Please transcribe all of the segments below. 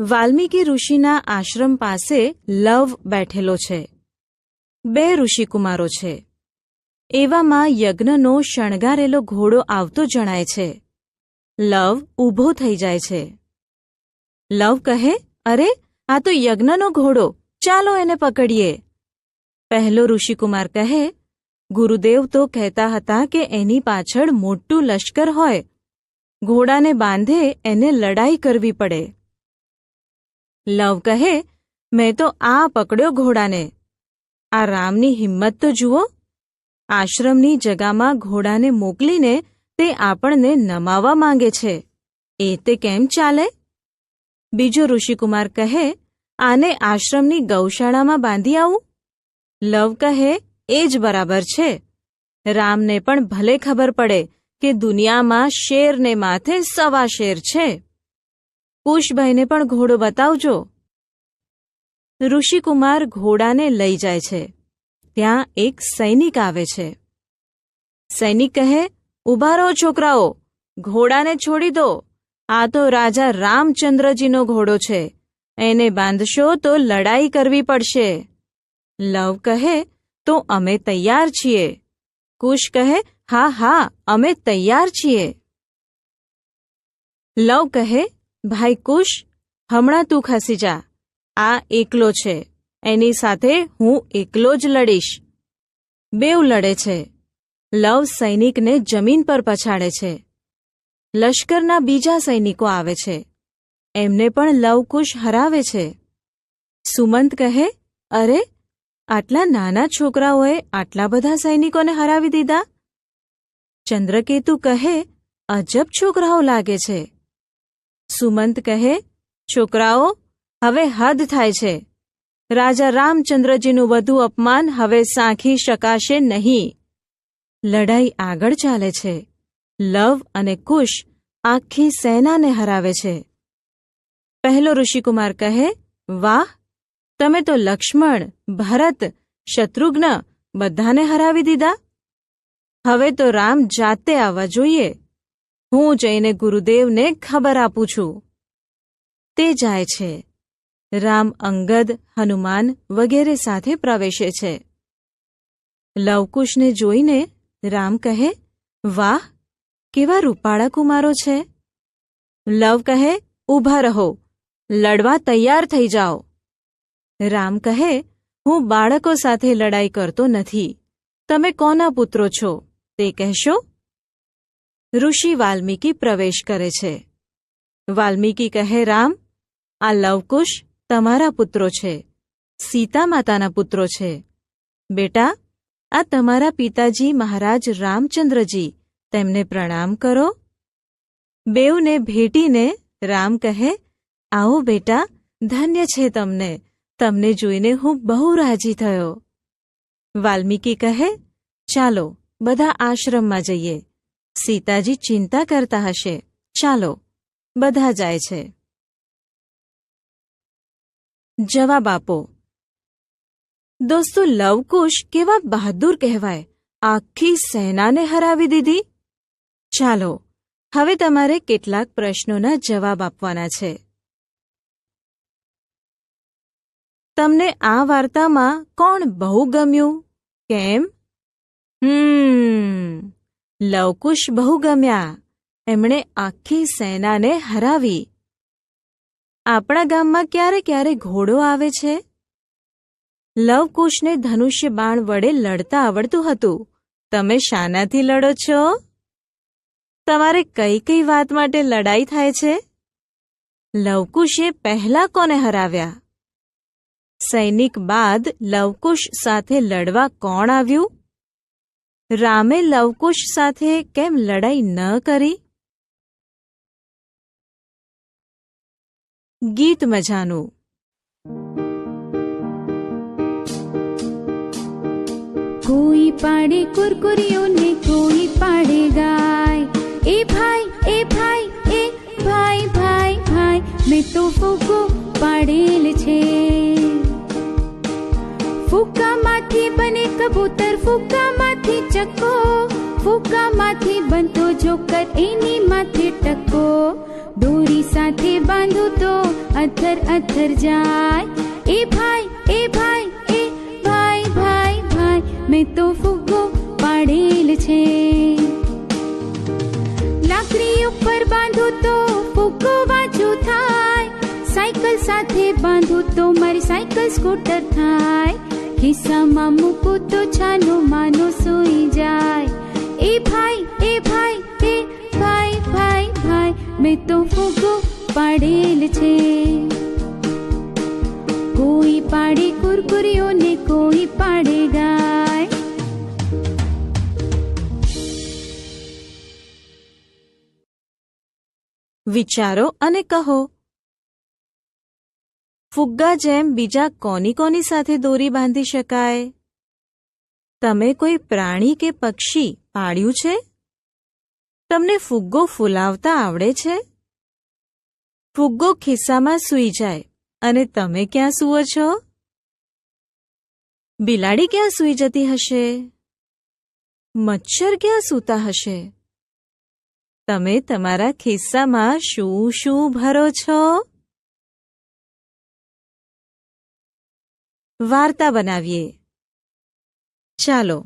વાલ્મીકી ઋષિના આશ્રમ પાસે લવ બેઠેલો છે. 2 ઋષિકુમારો છે. એવામાં યજ્ઞનો શણગારેલો ઘોડો આવતો જણાય છે. લવ ઊભો થઈ જાય છે. લવ કહે, અરે, આ તો યજ્ઞનો ઘોડો, ચાલો એને પકડીએ. પહેલો ઋષિકુમાર કહે, ગુરુદેવ તો કહેતા હતા કે એની પાછળ મોટું લશ્કર હોય, ઘોડાને બાંધે એને લડાઈ કરવી પડે. લવ કહે, મેં તો આ પકડ્યો ઘોડાને. આ રામની હિંમત તો જુઓ. આશ્રમની જગામાં ઘોડાને મોકલીને તે આપણને નમાવા માંગે છે. એ તે કેમ ચાલે? બીજો ઋષિકુમાર કહે, આને આશ્રમની ગૌશાળામાં બાંધી આવું. લવ કહે, એ જ બરાબર છે. રામને પણ ભલે ખબર પડે કે દુનિયામાં શેરને માથે 1.25 શેર છે. કુશભાઈને પણ ઘોડો બતાવજો. ઋષિકુમાર ઘોડાને લઈ જાય છે. ત્યાં એક સૈનિક આવે છે. સૈનિક કહે, ઊભા રહો છોકરાઓ, ઘોડાને છોડી દો. આ તો રાજા રામચંદ્રજીનો ઘોડો છે. એને બાંધશો તો લડાઈ કરવી પડશે. લવ કહે, તો અમે તૈયાર છીએ. કુશ કહે, હા હા, અમે તૈયાર છીએ. લવ કહે, ભાઈ કુશ, હમણાં તું ખસી જા. આ એકલો છે, એની સાથે હું એકલો જ લડીશ. બેઉ લડે છે. લવ સૈનિકને જમીન પર પછાડે છે. લશ્કરના બીજા સૈનિકો આવે છે. એમને પણ લવકુશ હરાવે છે. સુમંત કહે, અરે, આટલા નાના છોકરાઓએ આટલા બધા સૈનિકોને હરાવી દીધા. ચંદ્રકેતુ કહે, અજબ છોકરાઓ લાગે છે. સુમંત કહે, છોકરાઓ, હવે હદ થાય છે. રાજા રામચંદ્રજીનું વધુ અપમાન હવે સાંખી શકાશે નહીં. લડાઈ આગળ ચાલે છે. લવ અને કુશ આખી સેનાને હરાવે છે. પહેલો ઋષિકુમાર કહે, વાહ, તમે તો લક્ષ્મણ, ભરત, શત્રુઘ્ન બધાને હરાવી દીધા. હવે તો રામ જાતે આવવા જોઈએ. હું જઈને ગુરુદેવને ખબર આપું છું. તે જાય છે. રામ અંગદ, હનુમાન વગેરે સાથે પ્રવેશે છે. લવકુશને જોઈને રામ કહે, વાહ, કેવા રૂપાળા કુમારો છે. લવ કહે, ઊભા રહો, લડવા તૈયાર થઈ જાઓ. રામ કહે, હું બાળકો સાથે લડાઈ કરતો નથી. તમે કોના પુત્રો છો તે કહેશો? ઋષિ વાલ્મીકી પ્રવેશ કરે છે. વાલ્મીકી કહે, રામ, આ લવકુશ તમારા પુત્રો છે, સીતા માતાના પુત્રો છે. બેટા, આ તમારા પિતાજી મહારાજ રામચંદ્રજી, તેમને પ્રણામ કરો. બેઉને ભેટીને રામ કહે, આવો બેટા, ધન્ય છે તમને. તમને જોઈને હું બહુ રાજી થયો. વાલ્મીકી કહે, ચાલો બધા આશ્રમમાં જઈએ. સીતાજી ચિંતા કરતા હશે. ચાલો. બધા જાય છે. જવાબ આપો. દોસ્તો, લવકુશ કેવા બહાદુર કહેવાય. આખી સેનાને હરાવી દીધી. ચાલો, હવે તમારે કેટલાક પ્રશ્નોના જવાબ આપવાના છે. તમને આ વાર્તામાં કોણ બહુ ગમ્યું? કેમ? લવકુશ બહુ ગમ્યા. એમણે આખી સેનાને હરાવી. આપણા ગામમાં ક્યારે ક્યારે ઘોડો આવે છે. લવકુશને ધનુષ્ય બાણ વડે લડતા આવડતું હતું. તમે શાનાથી લડો છો? તમારે કઈ કઈ વાત માટે લડાઈ થાય છે? લવકુશે પહેલા કોને હરાવ્યા? સૈનિક બાદ લવકુશ સાથે લડવા કોણ આવ્યું? રામે લવકુશ સાથે કેમ લડાઈ ન કરી? ગીત મજાનું. કોઈ પાડે કુરકુરીઓ ને કોઈ પાડે ગાય. એ ભાઈ, એ ભાઈ, એ ભાઈ, ભાઈ, ભાઈ, મેં તો ફૂકો પાડેલ છે. ફૂકામાંથી બને કબૂતર, ફૂકામાંથી ચક્કો, ફૂકામાંથી બનતો જોકર, એની માથે ટકો. દોરી સાથે બાંધું તો અથર અથર જાય. એ ભાઈ એ ભાઈ એ ભાઈ ભાઈ ભાઈ, મેં તો ફુગ્ગો પાડેલ છે. લાકડી ઉપર બાંધું તો ફુગ્ગો વાંચું થાય. સાયકલ સાથે બાંધું તો મારી સાયકલ સ્કૂટર થાય. ખિસ્સામાં મૂકું તો છાનો માનો સૂઈ જાય. એ ભાઈ એ ભાઈ એ ભાઈ ભાઈ ભાઈ, મેં તો ફુગ્ગો પાડેલ છે. કોઈ પાડે કુરકુરીઓ ને કોઈ પાડે ગાય. વિચારો અને કહો, ફુગ્ગા જેમ બીજા કોની કોની સાથે દોરી બાંધી શકાય? તમે કોઈ પ્રાણી કે પક્ષી પાળ્યું છે? તમને ફુગ્ગો ફૂલાવતા આવડે છે? ફુગ્ગો ખિસ્સામાં સૂઈ જાય અને તમે ક્યાં સૂવો છો? બિલાડી ક્યાં સૂઈ જતી હશે? મચ્છર ક્યાં સૂતા હશે? તમે તમારા ખિસ્સામાં શું શું ભરો છો? વાર્તા બનાવીએ. ચાલો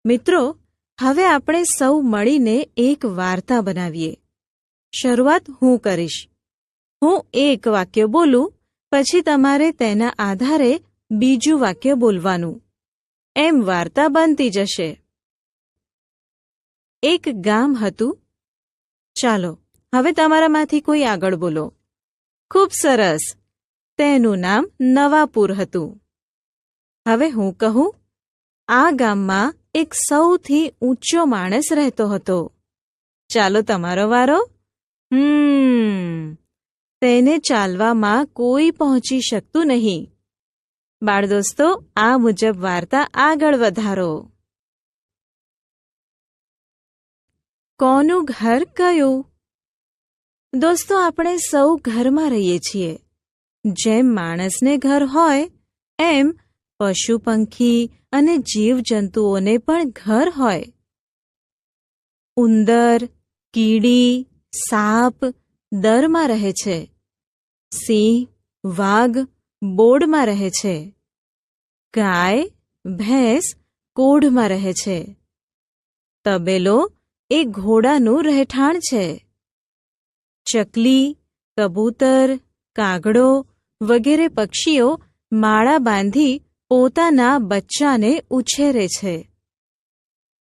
મિત્રો, હવે આપણે સૌ મળીને એક વાર્તા બનાવીએ. શરૂઆત હું કરીશ. હું એક વાક્ય બોલું, પછી તમારે તેના આધારે બીજું વાક્ય બોલવાનું. એમ વાર્તા બનતી જશે. એક ગામ હતું. ચાલો હવે તમારામાંથી કોઈ આગળ બોલો. ખૂબ સરસ. તેનું નામ નવાપુર હતું. હવે હું કહું, આ ગામમાં એક સૌથી ઊંચો માણસ રહેતો હતો. ચાલો તમારો વારો. તેને ચાલવામાં કોઈ પહોંચી શકતું નહીં. બાળદોસ્તો, આ મુજબ વાર્તા આગળ વધારો. કોનું ઘર કયું? દોસ્તો, આપણે સૌ ઘરમાં રહીએ છીએ. જેમ માણસને ઘર હોય એમ પશુ પંખી અને જીવજંતુઓને પણ ઘર હોય. ઉંદર, કીડી, સાપ દરમાં રહે છે. સિંહ, વાઘ બોર્ડમાં રહે છે. ગાય, ભેંસ કોઢમાં રહે છે. તબેલો એ ઘોડાનું રહેઠાણ છે. ચકલી, કબૂતર, કાગડો વગેરે પક્ષીઓ માળા બાંધી પોતાના બચ્ચાને ઉછેરે છે.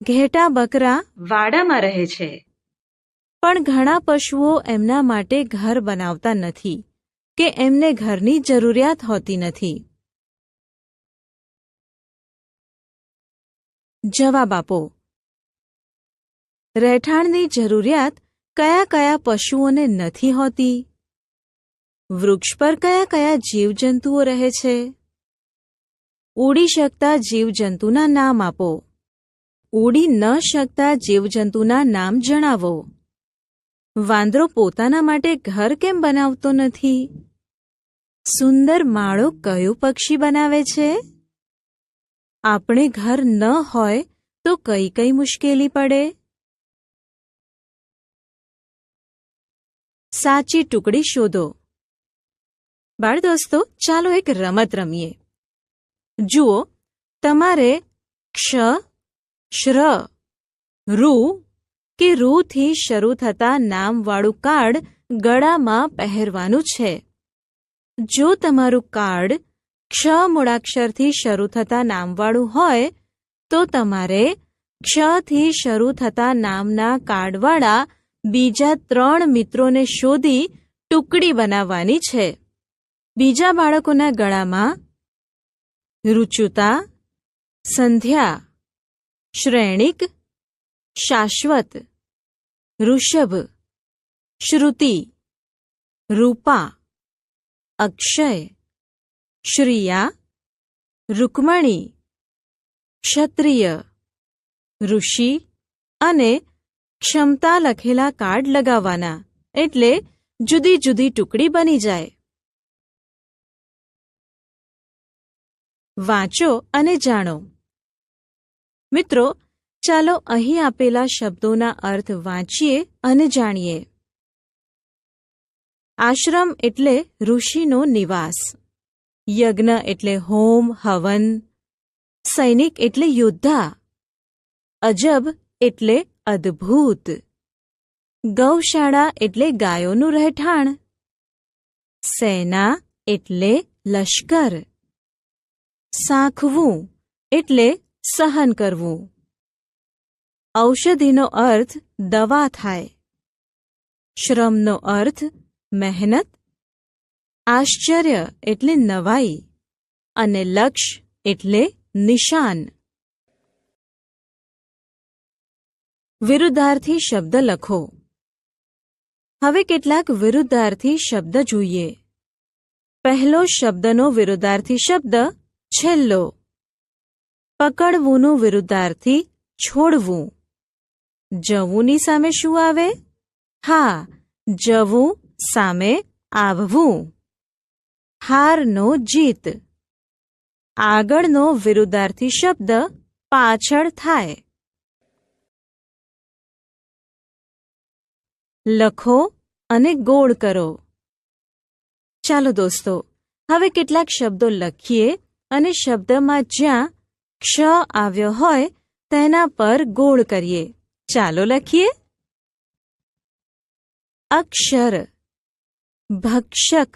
ઘેટા બકરા વાડામાં રહે છે. પણ ઘણા પશુઓ એમના માટે ઘર બનાવતા નથી કે એમને ઘરની જરૂરિયાત હોતી નથી. જવાબ આપો. રહેઠાણની જરૂરિયાત કયા કયા પશુઓને નથી હોતી? વૃક્ષ પર કયા કયા જીવજંતુઓ રહે છે? ઉડી શકતા જીવજંતુના નામ આપો. ઉડી ન શકતા જીવજંતુના નામ જણાવો. વાંદરો પોતાના માટે ઘર કેમ બનાવતો નથી? સુંદર માળો કયું પક્ષી બનાવે છે? આપણે ઘર ન હોય તો કઈ કઈ મુશ્કેલી પડે? સાચી ટુકડી શોધો. બાળદોસ્તો, ચાલો એક રમત રમીએ. જુઓ, તમારે ક્ષ, શ્ર, રૂ કે રૂથી શરૂ થતા નામવાળું કાર્ડ ગળામાં પહેરવાનું છે. જો તમારું કાર્ડ ક્ષ મૂળાક્ષરથી શરૂ થતા નામવાળું હોય તો તમારે ક્ષથી શરૂ થતા નામના કાર્ડવાળા બીજા 3 મિત્રોને શોધી ટુકડી બનાવવાની છે. બીજા બાળકોના ગળામાં રુચુતા, સંધ્યા, શ્રેણિક, શાશ્વત, ઋષભ, શ્રુતિ, રૂપા, અક્ષય, શ્રિયા, રૂકમણી, ક્ષત્રિય, ઋષિ અને ક્ષમતા લખેલા કાર્ડ લગાવવાના. એટલે જુદી જુદી ટુકડી બની જાય. વાંચો અને જાણો. મિત્રો, ચાલો અહીં આપેલા શબ્દોના અર્થ વાંચીએ અને જાણીએ. આશ્રમ એટલે ઋષિનો નિવાસ, યજ્ઞ એટલે હોમ હવન, સૈનિક એટલે યોદ્ધા, અજબ એટલે અદ્ભુત, ગૌશાળા એટલે ગાયોનું રહેઠાણ, સેના એટલે લશ્કર, સાખવું એટલે સહન કરવું, ઔષધિનો અર્થ દવા થાય, શ્રમનો અર્થ મહેનત, આશ્ચર્ય એટલે નવાઈ અને લક્ષ્ય એટલે નિશાન. વિરુદ્ધાર્થી શબ્દ લખો. હવે કેટલાક વિરુદ્ધાર્થી શબ્દ જોઈએ. પહેલો શબ્દનો વિરુદ્ધાર્થી શબ્દ છેલ્લો. પકડવુંનું વિરુદ્ધાર્થી છોડવું. જવુંની સામે શું આવે? હા, જવું સામે આવવું. હારનો જીત. આગળનો વિરુદ્ધાર્થી શબ્દ પાછળ થાય. લખો અને ગોળ કરો. ચાલો દોસ્તો, હવે કેટલાક શબ્દો લખીએ અને શબ્દમાં જ્યાં ક્ષ આવ્યો હોય તેના પર ગોળ કરીએ. ચાલો લખીએ. અક્ષર, ભક્ષક,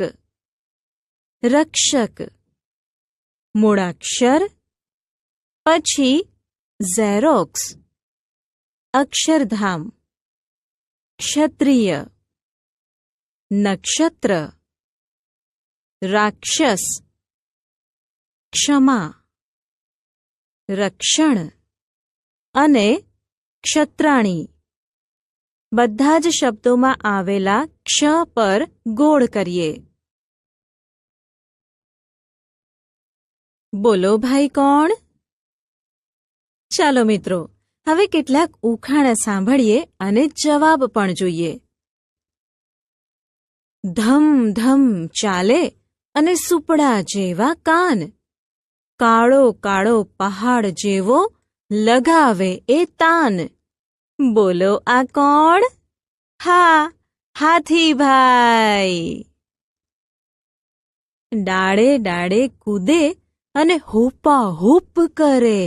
રક્ષક, મૂળાક્ષર, પછી ઝેરોક્સ, અક્ષરધામ, ક્ષત્રિય, નક્ષત્ર, રાક્ષસ, ક્ષમા, રક્ષણ અને ક્ષત્રાણી. બધા જ શબ્દોમાં આવેલા ક્ષ પર ગોળ કરીએ. બોલો ભાઈ કોણ? ચાલો મિત્રો, હવે કેટલાક ઉખાણા સાંભળીએ અને જવાબ પણ જોઈએ. ધમ ધમ ચાલે અને સુપડા જેવા કાન, કાળો કાળો પહાડ જેવો લગાવે એ તાન. બોલો આ કોણ? હા, હાથીભાઈ. ડાળે ડાળે કૂદે અને હૂપા હૂપ કરે,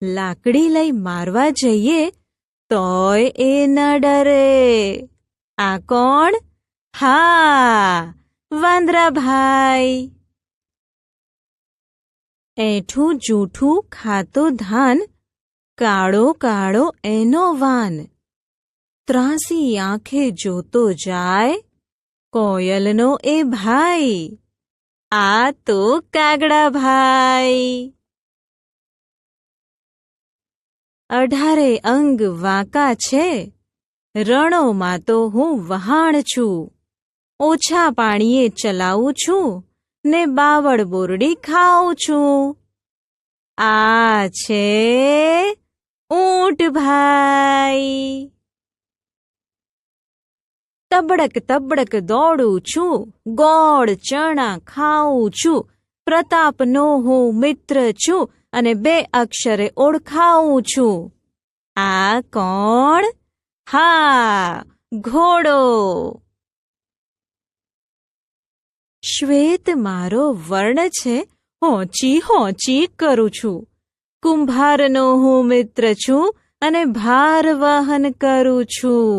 લાકડી લઈ મારવા જઈએ તોય એ ન ડરે. આ કોણ? હા, વાંદરાભાઈ. એઠું જૂઠું ખાતો ધાન, કાળો કાળો એનો વાન, ત્રાસી આંખે જોતો જાય કોયલનો એ ભાઈ. આ તો કાગડાભાઈ. 18 અંગ વાંકા છે, રણોમાં તો હું વહાણ છું, ઓછા પાણીએ ચલાવું છું ને બાવળ બોરડી ખાઉં છું. આ છે ઊંટભાઈ. તબડક તબડક દોડું છું, ગોળ ચણા ખાઉં છું, પ્રતાપનો હું મિત્ર છું અને 2 અક્ષરે ઓળખાવું છું. આ કોણ? હા, ઘોડો. શ્વેત મારો વર્ણ છે, હોંચી હોંચી કરું છું, કુંભારનો હું મિત્ર છું અને ભાર વહન કરું છું.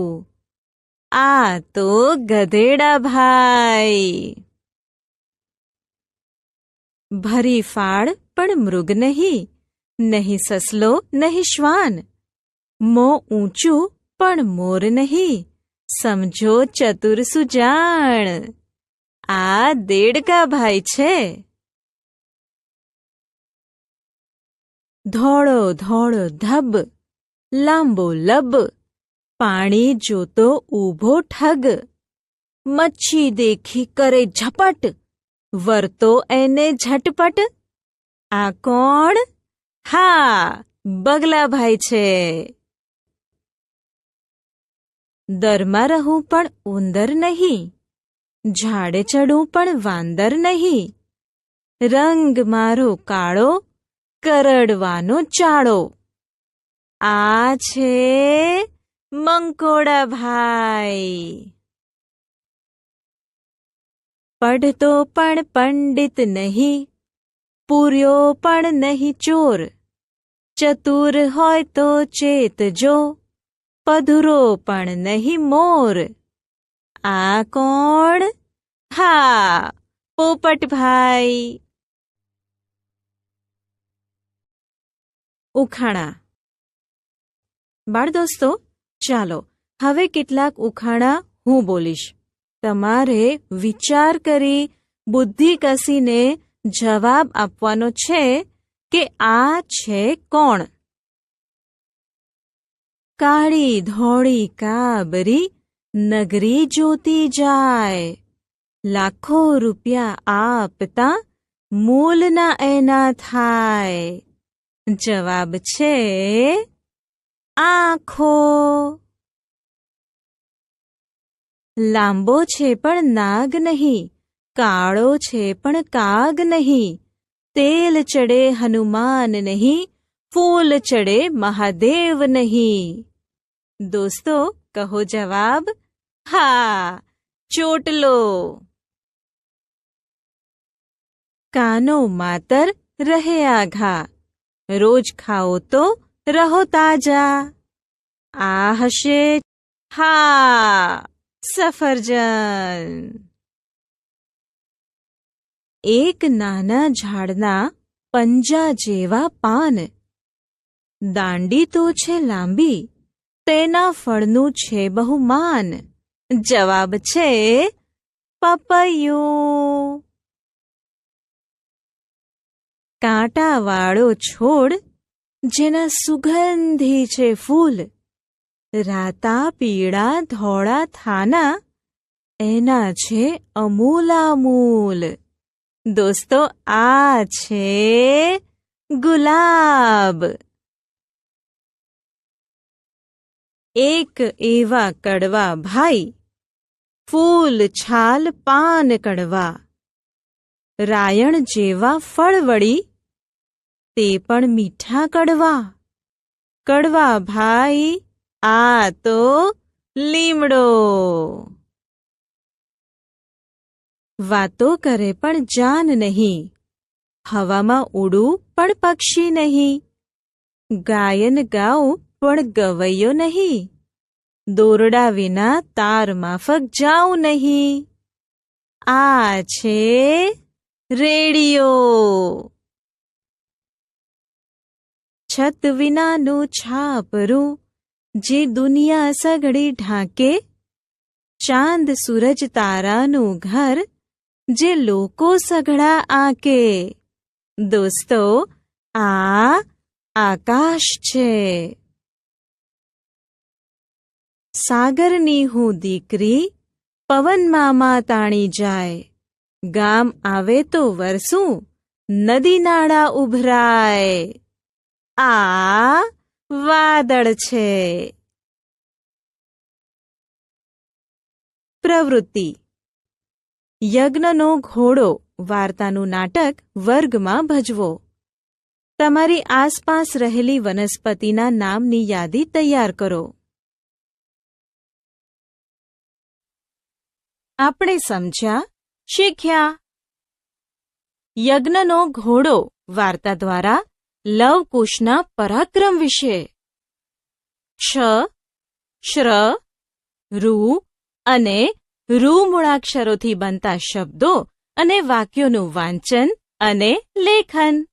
આ તો ગધેડાભાઈ. ભરી ફાળ પણ મૃગ નહીં, નહીં સસલો નહીં શ્વાન, મોં ઊંચું પણ મોર નહીં, સમજો ચતુર સુજાણ. આ દેડકાભાઈ છે. ધોળો ધોળો ધબ, લાંબો લબ, પાણી જોતો ઊભો ઠગ, મચ્છી દેખી કરે ઝપટ, વરતો એને ઝટપટ. આ કોણ? હા, બગલાભાઈ છે. દરમાં રહું પણ ઉંદર નહીં, ઝાડે ચડું પણ વાંદર નહીં, રંગ મારો કાળો, કરડવાનો ચાળો. આ છે મંકોડાભાઈ. પઢતો પણ પંડિત નહીં, પૂર્યો પણ નહીં ચોર, ચતુર હોય તો ચેતજો, પધુરો પણ નહીં મોર. આ કોણ? હા, પોપટભાઈ. ઉખાણા. બાળદોસ્તો, ચાલો હવે કેટલાક ઉખાણા હું બોલીશ. તમારે વિચાર કરી બુદ્ધિ કસીને જવાબ આપવાનો છે કે આ છે કોણ. કાળી ધોળી કાબરી નગરી જોતી જાય, લાખો રૂપિયા આપતા મૂલ ના એના થાય. જવાબ છે આંખો. લાંબો છે પણ નાગ નહીં, કાળો છે પણ કાગ નહીં, તેલ ચડે હનુમાન નહીં, ફૂલ ચડે મહાદેવ નહીં. દોસ્તો, કહો જવાબ. હા, ચોટલો. કાનો માતર રહે આઘા, રોજ ખાઓ તો રહો તાજા. આ હશે, હા, સફરજન. એક નાના ઝાડના પંજા જેવા પાન, દાંડી તો છે લાંબી, તેના ફળનું છે બહુમાન. જવાબ છે પપૈયું. કાંટાવાળો છોડ, જેના સુગંધી છે ફૂલ, રાતા પીળા ધોળા થાના, એના છે અમૂલામૂલ. દોસ્તો, આ છે ગુલાબ. એક એવા કડવા ભાઈ, ફૂલ છાલ પાન કડવા, રાયણ જેવા ફળ વળી, તે પણ મીઠા કડવા. કડવા ભાઈ, આ તો લીમડો. વાતો કરે પણ જાન નહીં, હવામાં ઉડું પણ પક્ષી નહીં, ગાયન ગાઉં પણ ગવૈયો નહીં, દોરડા વિના તાર માફક જાઉં નહીં. આ છે રેડિયો. છત વિનાનું છાપરું, જે દુનિયા સઘળી ઢાંકે, ચાંદ સૂરજ તારાનું ઘર, જે લોકો સઘળા આંકે. દોસ્તો, આ આકાશ છે. સાગરની હું દીકરી, પવન મામા તાણી જાય, ગામ આવે તો વરસું, નદી નાળા ઉભરાય. આ વાદળ છે. પ્રવૃત્તિ. યજ્ઞનો ઘોડો વાર્તાનું નાટક વર્ગમાં ભજવો. તમારી આસપાસ રહેલી વનસ્પતિના નામની યાદી તૈયાર કરો. આપણે સમજ્યા, શીખ્યા. યજ્ઞનો ઘોડો વાર્તા દ્વારા લવકુશના પરાક્રમ વિશે. ક્ષ, શ્ર, રૂ અને રૂ મૂળાક્ષરોથી બનતા શબ્દો અને વાક્યોનું વાંચન અને લેખન.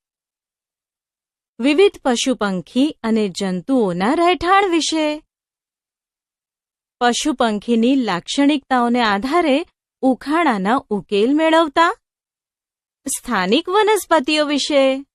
વિવિધ પશુ પંખી અને જંતુઓના રહેઠાણ વિશે. પશુ પંખીની લાક્ષણિકતાઓને આધારે ઉખાણાના ઉકેલ મેળવતા. સ્થાનિક વનસ્પતિઓ વિશે.